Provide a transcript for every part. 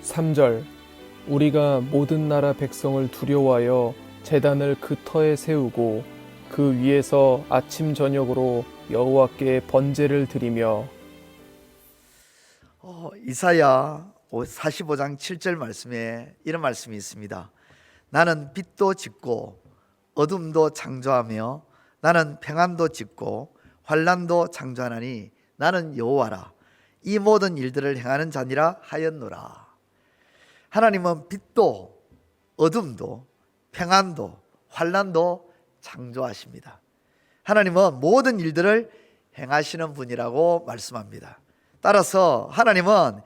3절 우리가 모든 나라 백성을 두려워하여 제단을 그 터에 세우고 그 위에서 아침 저녁으로 여호와께 번제를 드리며. 이사야 45장 7절 말씀에 이런 말씀이 있습니다. 나는 빛도 짓고 어둠도 창조하며 나는 평안도 짓고 환난도 창조하나니 나는 여호와라. 이 모든 일들을 행하는 자니라 하였노라. 하나님은 빛도 어둠도 평안도 환난도 창조하십니다. 하나님은 모든 일들을 행하시는 분이라고 말씀합니다. 따라서 하나님은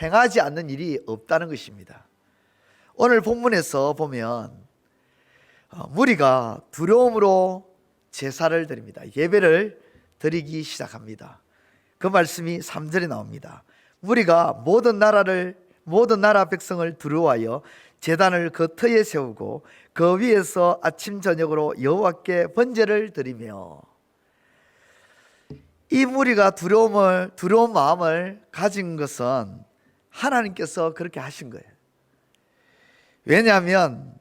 행하지 않는 일이 없다는 것입니다. 오늘 본문에서 보면 무리가 두려움으로 제사를 드립니다. 예배를 드리기 시작합니다. 그 말씀이 3절에 나옵니다. 무리가 모든 나라 백성을 두려워하여 제단을 그 터에 세우고 그 위에서 아침 저녁으로 여호와께 번제를 드리며. 이 무리가 두려운 마음을 가진 것은 하나님께서 그렇게 하신 거예요. 왜냐하면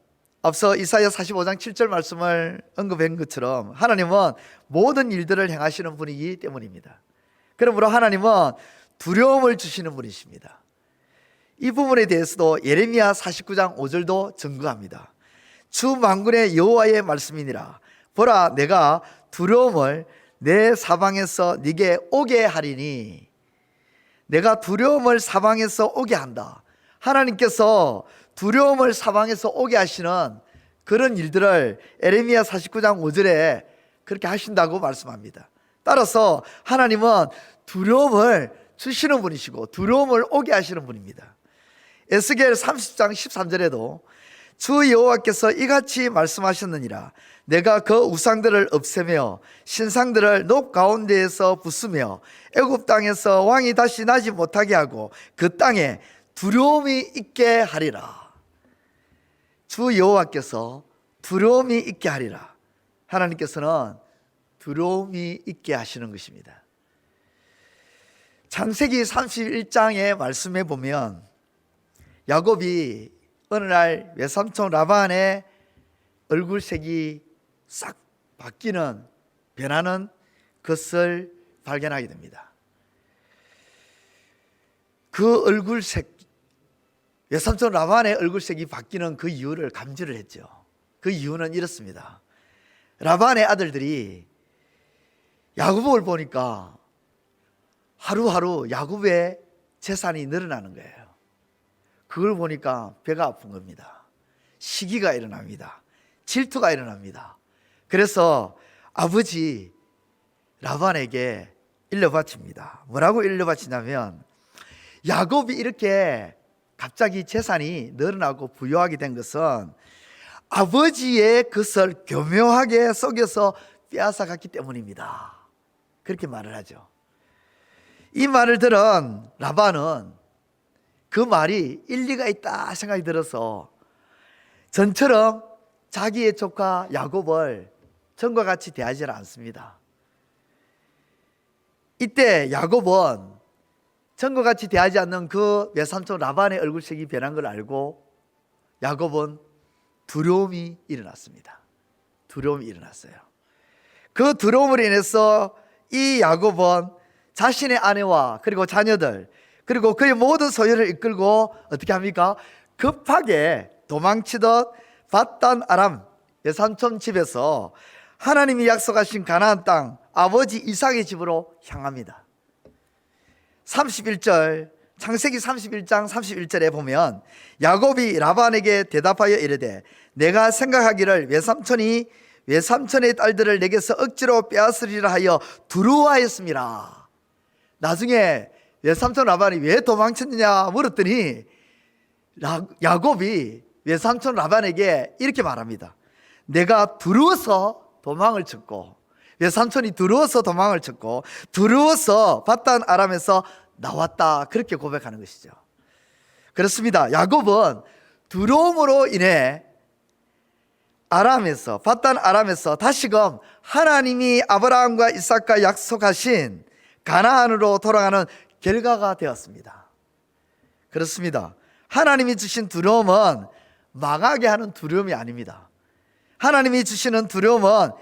앞서 이사야 45장 7절 말씀을 언급한 것처럼 하나님은 모든 일들을 행하시는 분이기 때문입니다. 그러므로 하나님은 두려움을 주시는 분이십니다. 이 부분에 대해서도 예레미야 49장 5절도 증거합니다. 주 만군의 여호와의 말씀이니라. 보라, 내가 두려움을 내 사방에서 네게 오게 하리니. 내가 두려움을 사방에서 오게 한다. 하나님께서 두려움을 사방에서 오게 하시는 그런 일들을 예레미야 49장 5절에 그렇게 하신다고 말씀합니다. 따라서 하나님은 두려움을 주시는 분이시고 두려움을 오게 하시는 분입니다. 에스겔 30장 13절에도 주 여호와께서 이같이 말씀하셨느니라. 내가 그 우상들을 없애며 신상들을 높 가운데에서 부수며 애굽 땅에서 왕이 다시 나지 못하게 하고 그 땅에 두려움이 있게 하리라. 주 여호와께서 두려움이 있게 하리라. 하나님께서는 두려움이 있게 하시는 것입니다. 창세기 31장의 말씀에 보면 야곱이 어느 날 외삼촌 라반의 얼굴색이 싹 변하는 것을 발견하게 됩니다. 그 얼굴색, 외삼촌 라반의 얼굴색이 바뀌는 그 이유를 감지를 했죠. 그 이유는 이렇습니다. 라반의 아들들이 야곱을 보니까 하루하루 야곱의 재산이 늘어나는 거예요. 그걸 보니까 배가 아픈 겁니다. 시기가 일어납니다. 질투가 일어납니다. 그래서 아버지 라반에게 일러바칩니다. 뭐라고 일러바치냐면, 야곱이 이렇게 갑자기 재산이 늘어나고 부유하게 된 것은 아버지의 것을 교묘하게 속여서 빼앗아갔기 때문입니다. 그렇게 말을 하죠. 이 말을 들은 라반은 그 말이 일리가 있다 생각이 들어서 전처럼 자기의 조카 야곱을 전과 같이 대하지 않습니다. 이때 야곱은 전과 같이 대하지 않는 그 외삼촌 라반의 얼굴색이 변한 걸 알고 야곱은 두려움이 일어났습니다. 두려움이 일어났어요. 그 두려움으로 인해서 이 야곱은 자신의 아내와 그리고 자녀들 그리고 그의 모든 소유를 이끌고 어떻게 합니까? 급하게 도망치던 밧단 아람 외삼촌 집에서 하나님이 약속하신 가나안 땅 아버지 이삭의 집으로 향합니다. 31절 창세기 31장 31절에 보면 야곱이 라반에게 대답하여 이르되 내가 생각하기를 외삼촌의 딸들을 내게서 억지로 빼앗으리라 하여 두려워하였습니다. 나중에 외삼촌 라반이 왜 도망쳤느냐 물었더니 야곱이 외삼촌 라반에게 이렇게 말합니다. 내가 두려워서 도망을 쳤고 외삼촌이 두려워서 도망을 쳤고 두려워서 밧단 아람에서 나왔다, 그렇게 고백하는 것이죠. 그렇습니다. 야곱은 두려움으로 인해 밧단 아람에서 다시금 하나님이 아브라함과 이삭과 약속하신 가나안으로 돌아가는 결과가 되었습니다. 그렇습니다. 하나님이 주신 두려움은 망하게 하는 두려움이 아닙니다. 하나님이 주시는 두려움은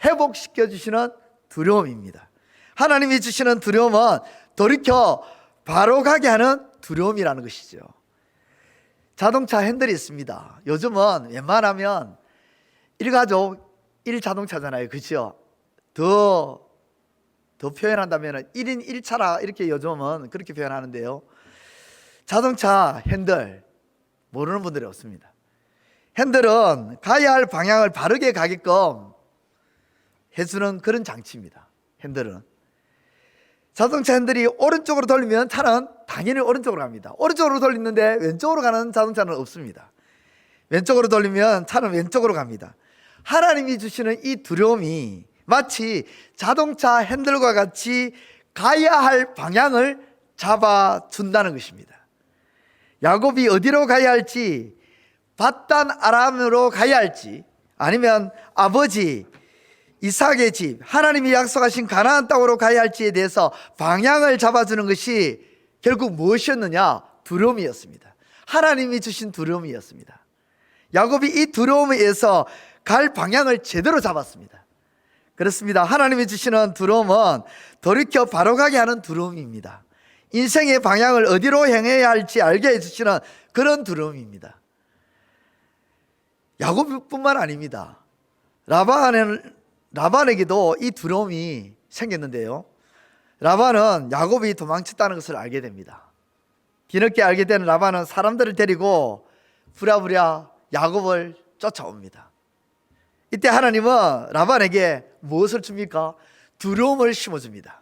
회복시켜 주시는 두려움입니다. 하나님이 주시는 두려움은 돌이켜 바로 가게 하는 두려움이라는 것이죠. 자동차 핸들이 있습니다. 요즘은 웬만하면 일가족 1자동차잖아요. 그렇죠? 더 표현한다면 1인 1차라 이렇게 요즘은 그렇게 표현하는데요. 자동차 핸들 모르는 분들이 없습니다. 핸들은 가야 할 방향을 바르게 가게끔 해주는 그런 장치입니다. 핸들은 자동차 핸들이 오른쪽으로 돌리면 차는 당연히 오른쪽으로 갑니다. 오른쪽으로 돌리는데 왼쪽으로 가는 자동차는 없습니다. 왼쪽으로 돌리면 차는 왼쪽으로 갑니다. 하나님이 주시는 이 두려움이 마치 자동차 핸들과 같이 가야 할 방향을 잡아준다는 것입니다. 야곱이 어디로 가야 할지, 밧단 아람으로 가야 할지, 아니면 아버지 이삭의 집, 하나님이 약속하신 가나안 땅으로 가야 할지에 대해서 방향을 잡아주는 것이 결국 무엇이었느냐? 두려움이었습니다. 하나님이 주신 두려움이었습니다. 야곱이 이 두려움에 의해서 갈 방향을 제대로 잡았습니다. 그렇습니다. 하나님이 주시는 두려움은 돌이켜 바로 가게 하는 두려움입니다. 인생의 방향을 어디로 향해야 할지 알게 해주시는 그런 두려움입니다. 야곱뿐만 아닙니다. 라반에게도 이 두려움이 생겼는데요. 라반은 야곱이 도망쳤다는 것을 알게 됩니다. 뒤늦게 알게 된 라반은 사람들을 데리고 부랴부랴 야곱을 쫓아옵니다. 이때 하나님은 라반에게 무엇을 줍니까? 두려움을 심어줍니다.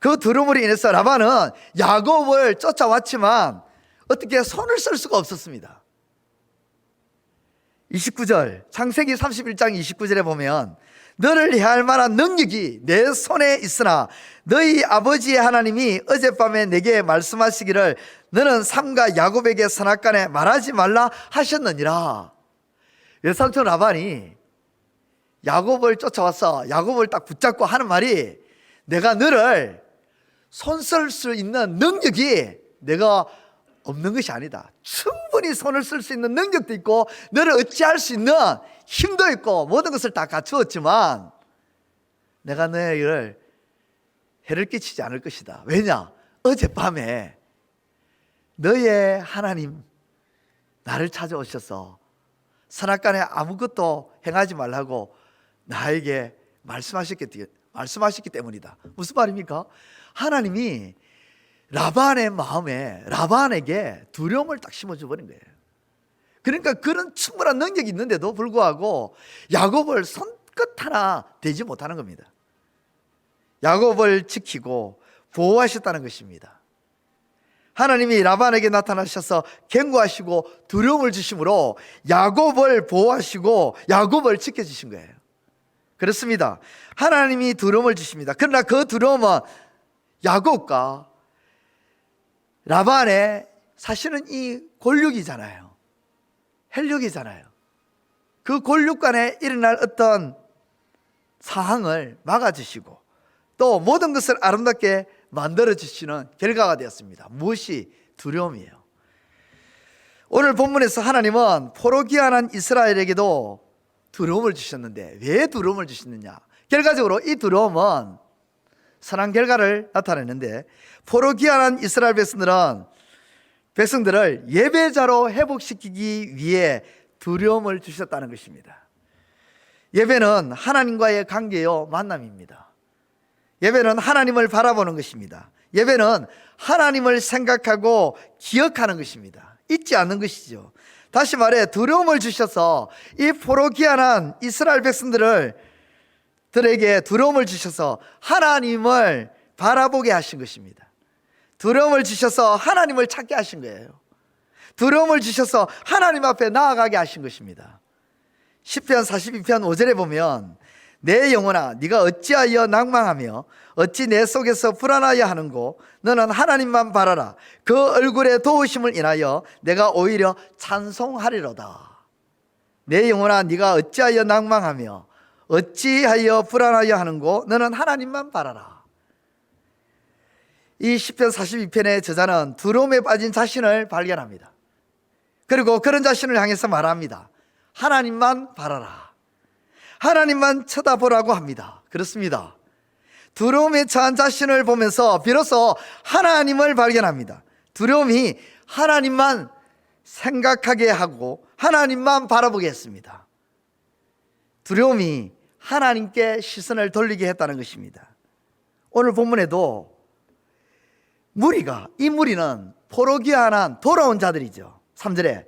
그 두려움으로 인해서 라반은 야곱을 쫓아왔지만 어떻게 손을 쓸 수가 없었습니다. 29절, 창세기 31장 29절에 보면 너를 해할 만한 능력이 내 손에 있으나 너희 아버지의 하나님이 어젯밤에 내게 말씀하시기를 너는 삼가 야곱에게 선악간에 말하지 말라 하셨느니라. 외삼촌 라반이 야곱을 쫓아와서 야곱을 딱 붙잡고 하는 말이 내가 너를 손 쓸 수 있는 능력이 내가 없는 것이 아니다. 충분히 손을 쓸 수 있는 능력도 있고 너를 어찌할 수 있는 힘도 있고 모든 것을 다 갖추었지만 내가 너희를 해를 끼치지 않을 것이다. 왜냐? 어젯밤에 너의 하나님 나를 찾아오셔서 선악간에 아무것도 행하지 말라고 나에게 말씀하셨기 때문이다. 무슨 말입니까? 하나님이 라반의 마음에 라반에게 두려움을 딱 심어줘 버린 거예요. 그러니까 그런 충분한 능력이 있는데도 불구하고 야곱을 손끝 하나 대지 못하는 겁니다. 야곱을 지키고 보호하셨다는 것입니다. 하나님이 라반에게 나타나셔서 경고하시고 두려움을 주심으로 야곱을 보호하시고 야곱을 지켜주신 거예요. 그렇습니다. 하나님이 두려움을 주십니다. 그러나 그 두려움은 야곱과 라반의 사실은 이 골육이잖아요. 혈육이잖아요. 그 골육 간에 일어날 어떤 상황을 막아주시고 또 모든 것을 아름답게 만들어주시는 결과가 되었습니다. 무엇이? 두려움이에요. 오늘 본문에서 하나님은 포로기한한 이스라엘에게도 두려움을 주셨는데 왜 두려움을 주셨느냐? 결과적으로 이 두려움은 선한 결과를 나타내는데 포로기한한 이스라엘 백성들을 예배자로 회복시키기 위해 두려움을 주셨다는 것입니다. 예배는 하나님과의 관계요 만남입니다. 예배는 하나님을 바라보는 것입니다. 예배는 하나님을 생각하고 기억하는 것입니다. 잊지 않는 것이죠. 다시 말해 두려움을 주셔서 이 포로기한한 이스라엘 백성들에게 두려움을 주셔서 하나님을 바라보게 하신 것입니다. 두려움을 주셔서 하나님을 찾게 하신 거예요. 두려움을 주셔서 하나님 앞에 나아가게 하신 것입니다. 시편 42편 5절에 보면 내 영혼아 네가 어찌하여 낭망하며 어찌 내 속에서 불안하여 하는고 너는 하나님만 바라라. 그 얼굴의 도우심을 인하여 내가 오히려 찬송하리로다. 내 영혼아 네가 어찌하여 낭망하며 어찌하여 불안하여 하는고 너는 하나님만 바라라. 이 시편 42편의 저자는 두려움에 빠진 자신을 발견합니다. 그리고 그런 자신을 향해서 말합니다. 하나님만 바라라. 하나님만 쳐다보라고 합니다. 그렇습니다. 두려움에 처한 자신을 보면서 비로소 하나님을 발견합니다. 두려움이 하나님만 생각하게 하고 하나님만 바라보게 했습니다. 두려움이 하나님께 시선을 돌리게 했다는 것입니다. 오늘 본문에도 이 무리는 포로기한한 돌아온 자들이죠. 3절에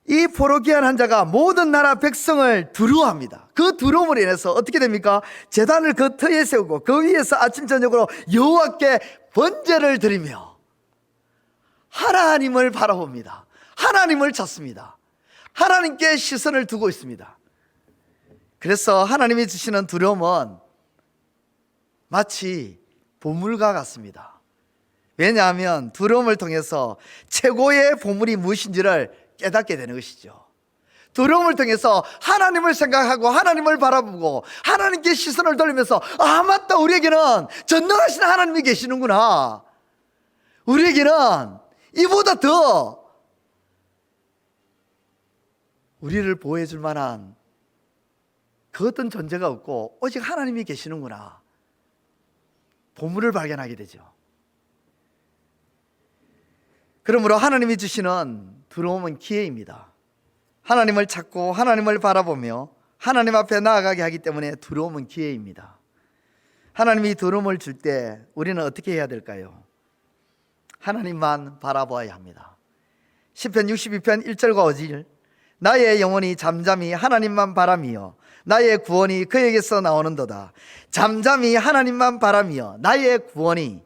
이 포로기한한 자가 모든 나라 백성을 두려워합니다. 그 두려움으로 인해서 어떻게 됩니까? 제단을 그 터에 세우고 그 위에서 아침 저녁으로 여호와께 번제를 드리며 하나님을 바라봅니다. 하나님을 찾습니다. 하나님께 시선을 두고 있습니다. 그래서 하나님이 주시는 두려움은 마치 보물과 같습니다. 왜냐하면 두려움을 통해서 최고의 보물이 무엇인지를 깨닫게 되는 것이죠. 두려움을 통해서 하나님을 생각하고 하나님을 바라보고 하나님께 시선을 돌리면서 아 맞다, 우리에게는 전능하신 하나님이 계시는구나. 우리에게는 이보다 더 우리를 보호해 줄 만한 그 어떤 존재가 없고 오직 하나님이 계시는구나. 보물을 발견하게 되죠. 그러므로 하나님이 주시는 두려움은 기회입니다. 하나님을 찾고 하나님을 바라보며 하나님 앞에 나아가게 하기 때문에 두려움은 기회입니다. 하나님이 두려움을 줄 때 우리는 어떻게 해야 될까요? 하나님만 바라보아야 합니다. 시편 62편 1절과 5절 나의 영혼이 잠잠히 하나님만 바라며 나의 구원이 그에게서 나오는도다. 잠잠히 하나님만 바라며 나의 구원이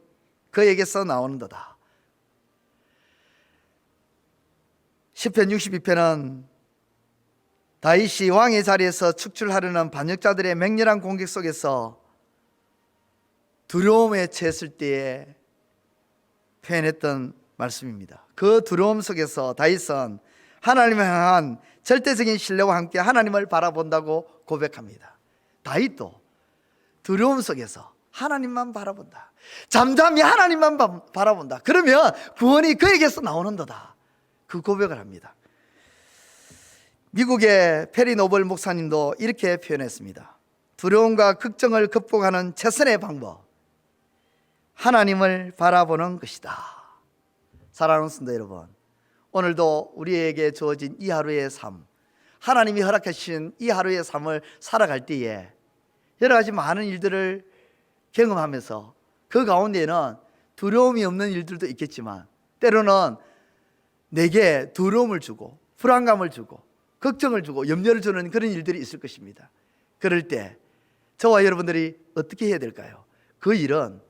그에게서 나오는도다. 시편 62편은 다윗이 왕의 자리에서 축출하려는 반역자들의 맹렬한 공격 속에서 두려움에 처했을 때에 표현했던 말씀입니다. 그 두려움 속에서 다윗은 하나님을 향한 절대적인 신뢰와 함께 하나님을 바라본다고 고백합니다. 다윗도 두려움 속에서 하나님만 바라본다. 잠잠히 하나님만 바라본다. 그러면 구원이 그에게서 나오는도다. 그 고백을 합니다. 미국의 페리 노벌 목사님도 이렇게 표현했습니다. 두려움과 걱정을 극복하는 최선의 방법, 하나님을 바라보는 것이다. 사랑하는 성도 여러분, 오늘도 우리에게 주어진 이 하루의 삶, 하나님이 허락해 주신 이 하루의 삶을 살아갈 때에 여러 가지 많은 일들을 경험하면서 그 가운데에는 두려움이 없는 일들도 있겠지만 때로는 내게 두려움을 주고 불안감을 주고 걱정을 주고 염려를 주는 그런 일들이 있을 것입니다. 그럴 때 저와 여러분들이 어떻게 해야 될까요? 그 일은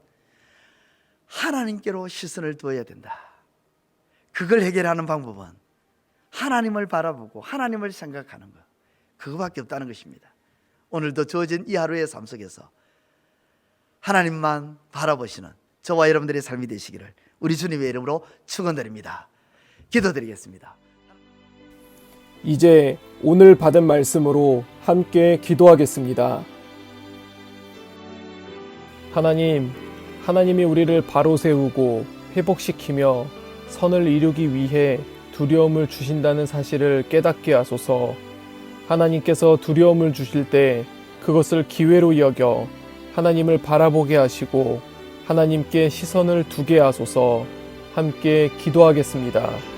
하나님께로 시선을 두어야 된다. 그걸 해결하는 방법은 하나님을 바라보고 하나님을 생각하는 것, 그거밖에 없다는 것입니다. 오늘도 주어진 이 하루의 삶 속에서 하나님만 바라보시는 저와 여러분들의 삶이 되시기를 우리 주님의 이름으로 축원드립니다. 기도드리겠습니다. 이제 오늘 받은 말씀으로 함께 기도하겠습니다. 하나님이 우리를 바로 세우고 회복시키며 선을 이루기 위해 두려움을 주신다는 사실을 깨닫게 하소서. 하나님께서 두려움을 주실 때 그것을 기회로 여겨 하나님을 바라보게 하시고 하나님께 시선을 두게 하소서. 함께 기도하겠습니다.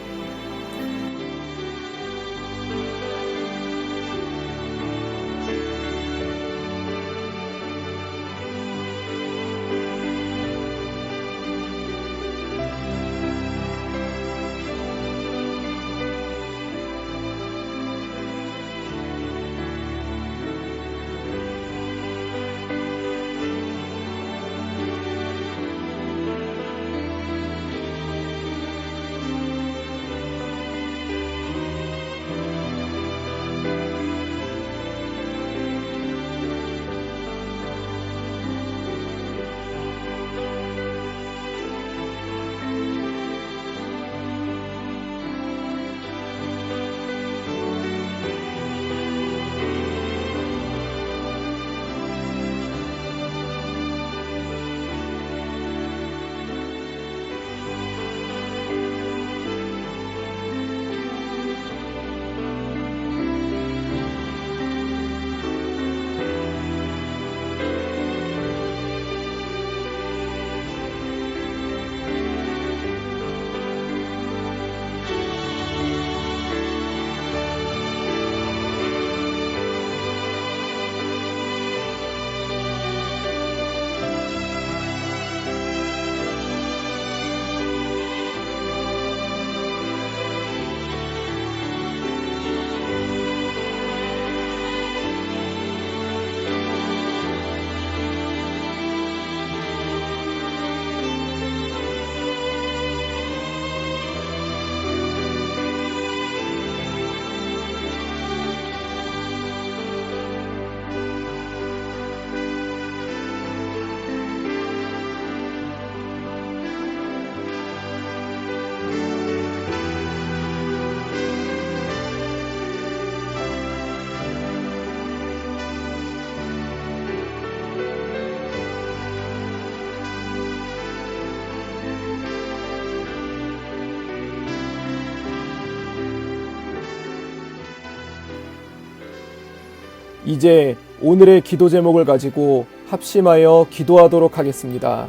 이제 오늘의 기도 제목을 가지고 합심하여 기도하도록 하겠습니다.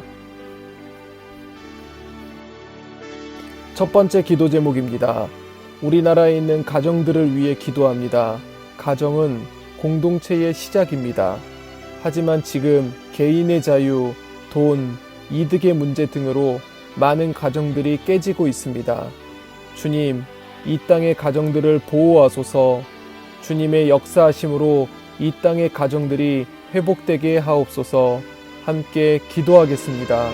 첫 번째 기도 제목입니다. 우리나라에 있는 가정들을 위해 기도합니다. 가정은 공동체의 시작입니다. 하지만 지금 개인의 자유, 돈, 이득의 문제 등으로 많은 가정들이 깨지고 있습니다. 주님, 이 땅의 가정들을 보호하소서. 주님의 역사하심으로 이 땅의 가정들이 회복되게 하옵소서. 함께 기도하겠습니다.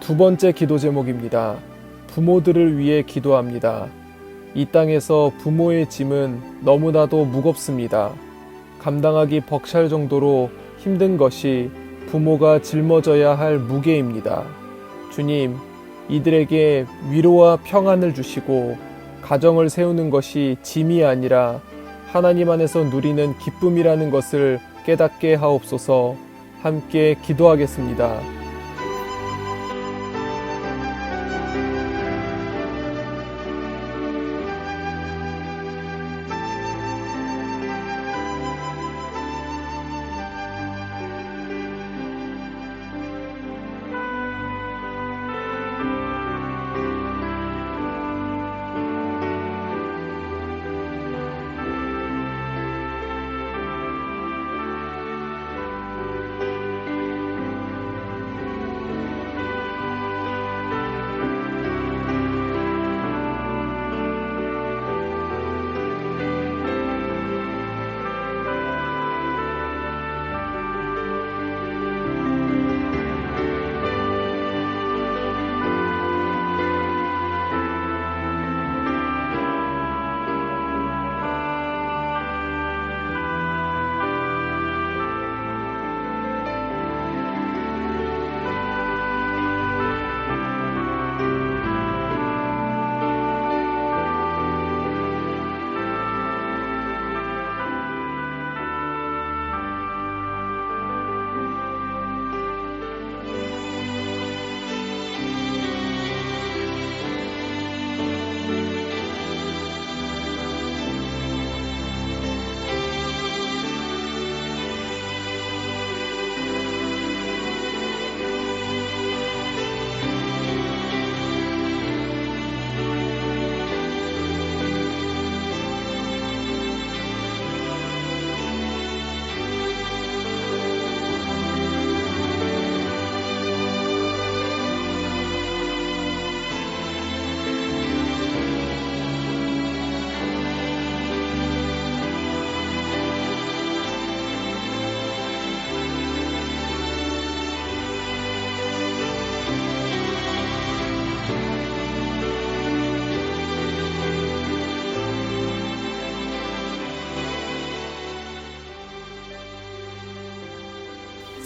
두 번째 기도 제목입니다. 부모들을 위해 기도합니다. 이 땅에서 부모의 짐은 너무나도 무겁습니다. 감당하기 벅찰 정도로 힘든 것이 부모가 짊어져야 할 무게입니다. 주님, 이들에게 위로와 평안을 주시고 가정을 세우는 것이 짐이 아니라 하나님 안에서 누리는 기쁨이라는 것을 깨닫게 하옵소서. 함께 기도하겠습니다.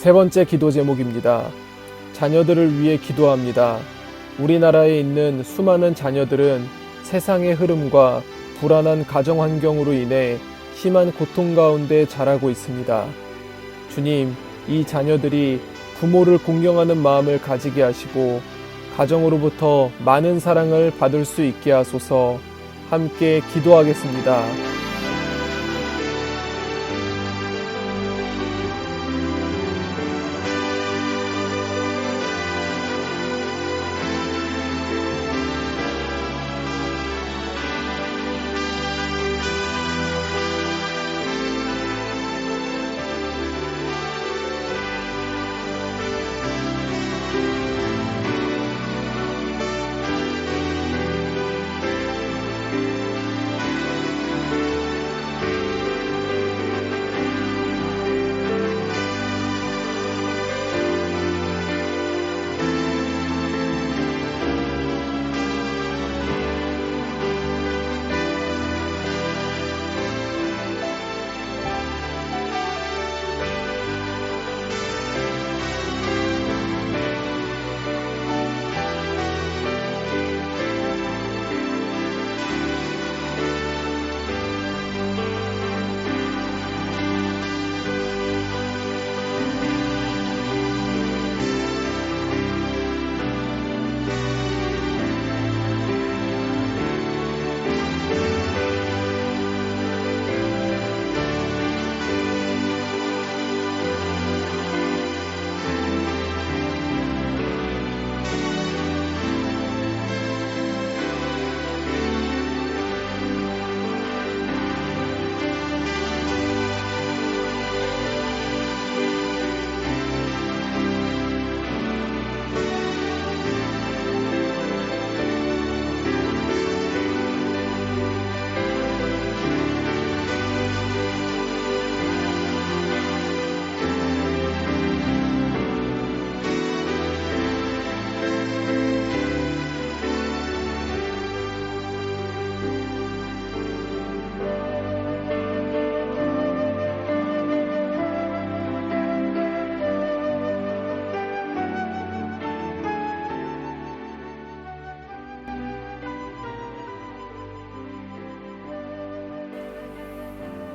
세 번째 기도 제목입니다. 자녀들을 위해 기도합니다. 우리나라에 있는 수많은 자녀들은 세상의 흐름과 불안한 가정 환경으로 인해 심한 고통 가운데 자라고 있습니다. 주님, 이 자녀들이 부모를 공경하는 마음을 가지게 하시고 가정으로부터 많은 사랑을 받을 수 있게 하소서. 함께 기도하겠습니다.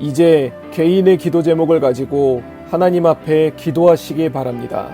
이제 개인의 기도 제목을 가지고 하나님 앞에 기도하시기 바랍니다.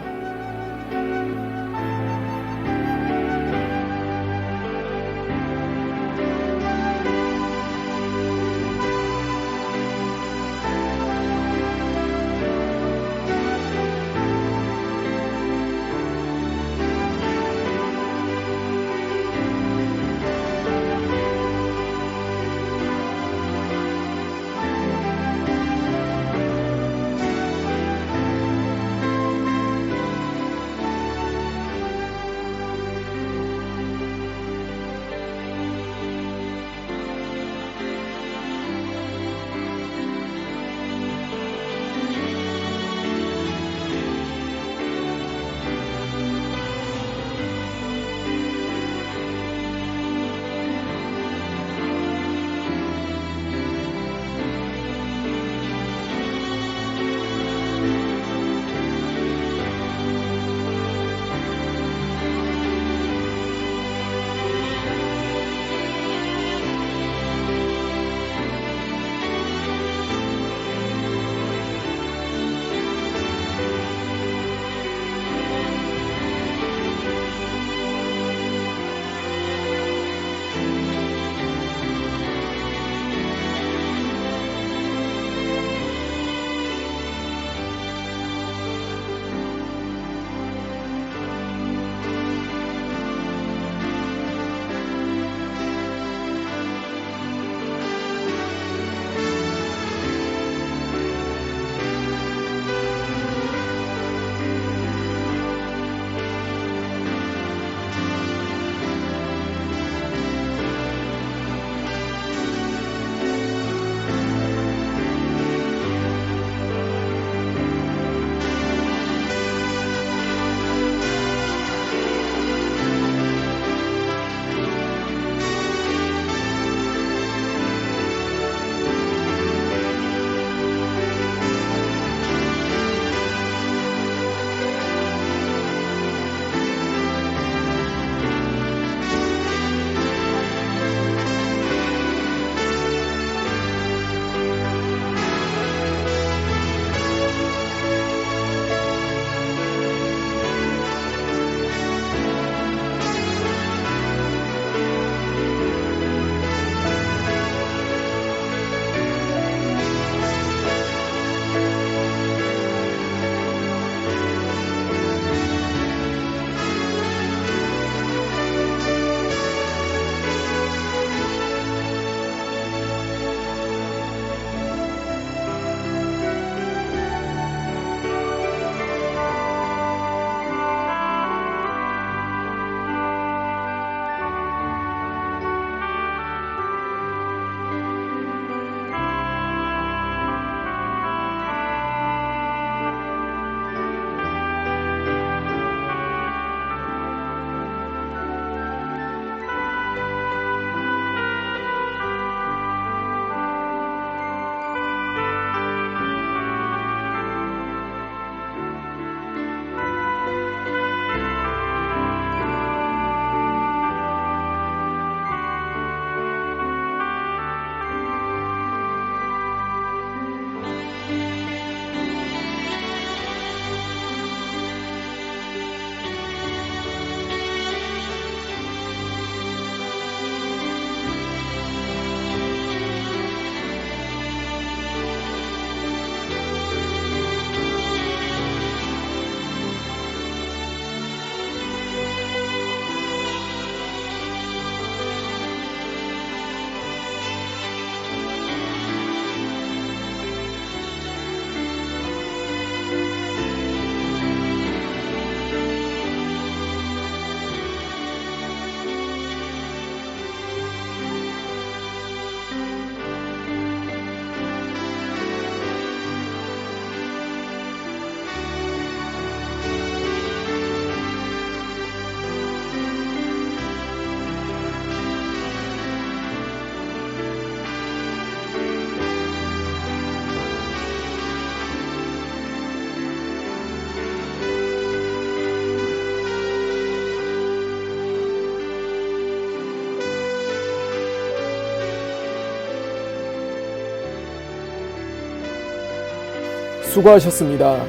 수고하셨습니다.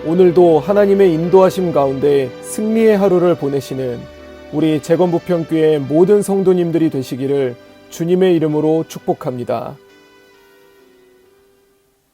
오늘도 하나님의 인도하심 가운데 승리의 하루를 보내시는 우리 재건부평교회 모든 성도님들이 되시기를 주님의 이름으로 축복합니다.